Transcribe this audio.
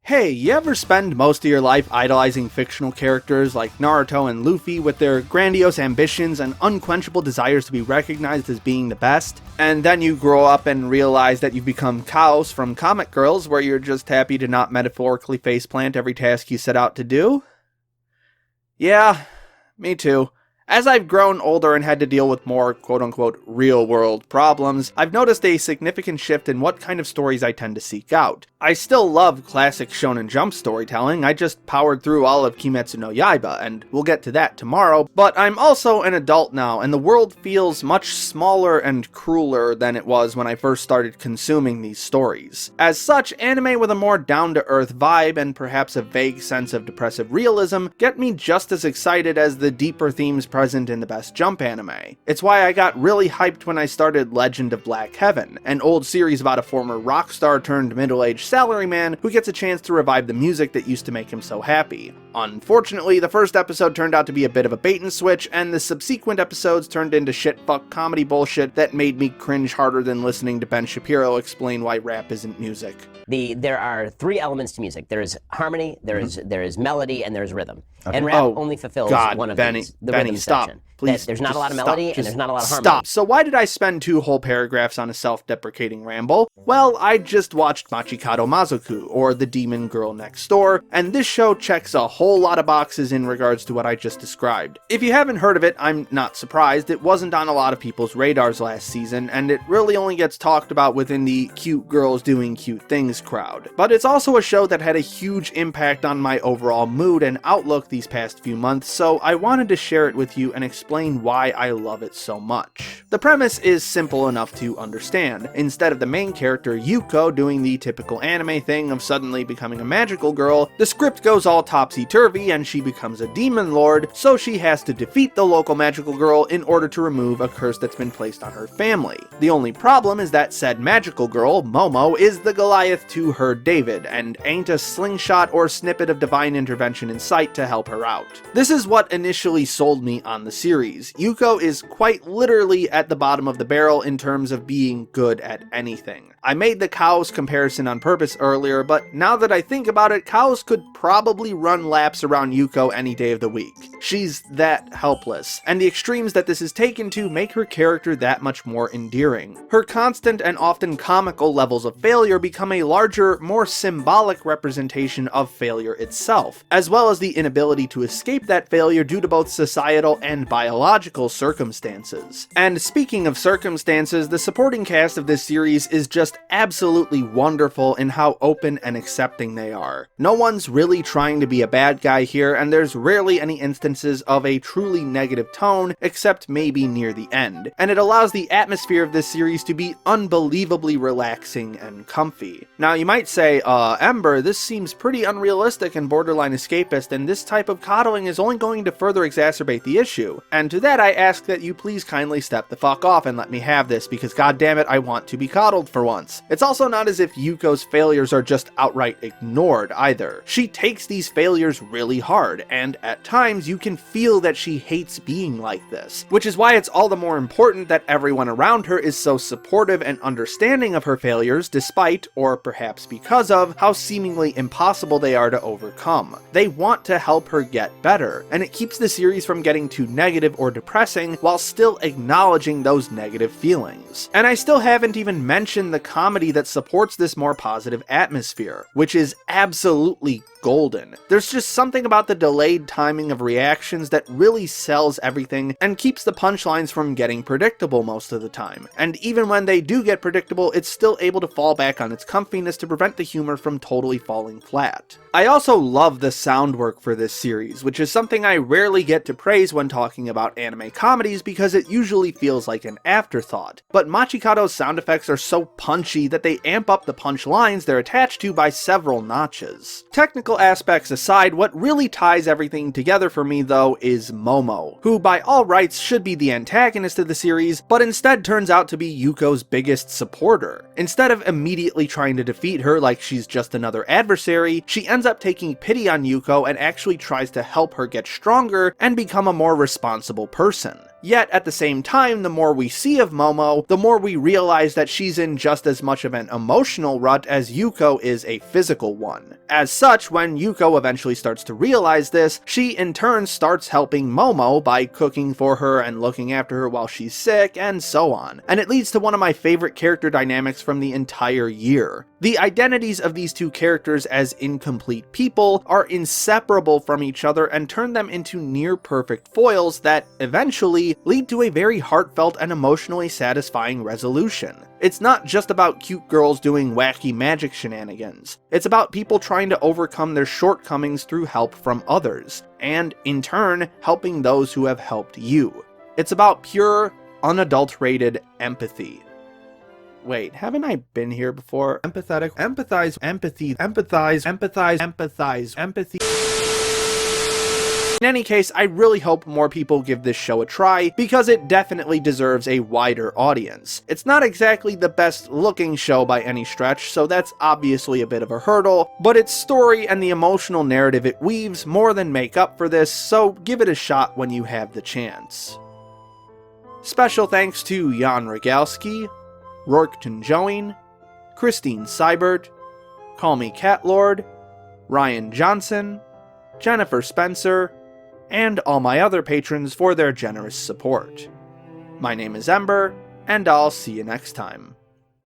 Hey, you ever spend most of your life idolizing fictional characters like Naruto and Luffy with their grandiose ambitions and unquenchable desires to be recognized as being the best? And then you grow up and realize that you've become Chaos from Comic Girls, where you're just happy to not metaphorically faceplant every task you set out to do? Yeah, me too. As I've grown older and had to deal with more quote-unquote real-world problems, I've noticed a significant shift in what kind of stories I tend to seek out. I still love classic Shonen Jump storytelling, I just powered through all of Kimetsu no Yaiba, and we'll get to that tomorrow, but I'm also an adult now, and the world feels much smaller and crueler than it was when I first started consuming these stories. As such, anime with a more down-to-earth vibe and perhaps a vague sense of depressive realism get me just as excited as the deeper themes present in the best Jump anime. It's why I got really hyped when I started Legend of Black Heaven, an old series about a former rock star turned middle-aged salaryman who gets a chance to revive the music that used to make him so happy. Unfortunately, the first episode turned out to be a bit of a bait and switch, and the subsequent episodes turned into shit-fuck comedy bullshit that made me cringe harder than listening to Ben Shapiro explain why rap isn't music. There are three elements to music. There is harmony, there is melody, and there's rhythm. Okay. And rap only fulfills one of these, the rhythm section. Please, there's not a lot of melody and there's not a lot of harmony. Stop. So why did I spend 2 whole paragraphs on a self-deprecating ramble? Well, I just watched Machikado Mazoku, or The Demon Girl Next Door, and this show checks a whole lot of boxes in regards to what I just described. If you haven't heard of it, I'm not surprised. It wasn't on a lot of people's radars last season, and it really only gets talked about within the cute girls doing cute things crowd. But it's also a show that had a huge impact on my overall mood and outlook these past few months, so I wanted to share it with you and explain why I love it so much. The premise is simple enough to understand. Instead of the main character Yuko doing the typical anime thing of suddenly becoming a magical girl, the script goes all topsy-turvy and she becomes a demon lord, so she has to defeat the local magical girl in order to remove a curse that's been placed on her family. The only problem is that said magical girl, Momo, is the Goliath to her David, and ain't a slingshot or snippet of divine intervention in sight to help her out. This is what initially sold me on the series. Yuko is quite literally at the bottom of the barrel in terms of being good at anything. I made the Chaos comparison on purpose earlier, but now that I think about it, Chaos could probably run laps around Yuko any day of the week. She's that helpless, and the extremes that this is taken to make her character that much more endearing. Her constant and often comical levels of failure become a larger, more symbolic representation of failure itself, as well as the inability to escape that failure due to both societal and biological circumstances. And speaking of circumstances, the supporting cast of this series is just absolutely wonderful in how open and accepting they are. No one's really trying to be a bad guy here, and there's rarely any instances of a truly negative tone, except maybe near the end. And it allows the atmosphere of this series to be unbelievably relaxing and comfy. Now you might say, Ember, this seems pretty unrealistic and borderline escapist, and this type of coddling is only going to further exacerbate the issue. And to that I ask that you please kindly step the fuck off and let me have this, because goddammit I want to be coddled for once. It's also not as if Yuko's failures are just outright ignored either. She takes these failures really hard, and at times you can feel that she hates being like this, which is why it's all the more important that everyone around her is so supportive and understanding of her failures despite, or perhaps because of, how seemingly impossible they are to overcome. They want to help her get better, and it keeps the series from getting too negative or depressing while still acknowledging those negative feelings. And I still haven't even mentioned the comedy that supports this more positive atmosphere, which is absolutely golden. There's just something about the delayed timing of reactions that really sells everything and keeps the punchlines from getting predictable most of the time. And even when they do get predictable, it's still able to fall back on its comfiness to prevent the humor from totally falling flat. I also love the sound work for this series, which is something I rarely get to praise when talking about anime comedies because it usually feels like an afterthought. But Machikado's sound effects are so punchy that they amp up the punchlines they're attached to by several notches. Technical aspects aside, what really ties everything together for me though is Momo, who by all rights should be the antagonist of the series, but instead turns out to be Yuko's biggest supporter. Instead of immediately trying to defeat her like she's just another adversary, she ends up taking pity on Yuko and actually tries to help her get stronger and become a more responsible person. Yet at the same time, the more we see of Momo, the more we realize that she's in just as much of an emotional rut as Yuko is a physical one. As such, when Yuko eventually starts to realize this, she in turn starts helping Momo by cooking for her and looking after her while she's sick, and so on. And it leads to one of my favorite character dynamics from the entire year. The identities of these two characters as incomplete people are inseparable from each other and turn them into near-perfect foils that eventually lead to a very heartfelt and emotionally satisfying resolution. It's not just about cute girls doing wacky magic shenanigans. It's about people trying to overcome their shortcomings through help from others, and in turn, helping those who have helped you. It's about pure, unadulterated empathy. Wait, haven't I been here before? Empathetic, empathize, empathy, empathize, empathize, empathize, empathy. In any case, I really hope more people give this show a try, because it definitely deserves a wider audience. It's not exactly the best looking show by any stretch, so that's obviously a bit of a hurdle, but its story and the emotional narrative it weaves more than make up for this, so give it a shot when you have the chance. Special thanks to Jan Rogalski, Rourke Tenjoin, Christine Seibert, Call Me Catlord, Ryan Johnson, Jennifer Spencer, and all my other patrons for their generous support. My name is Ember, and I'll see you next time.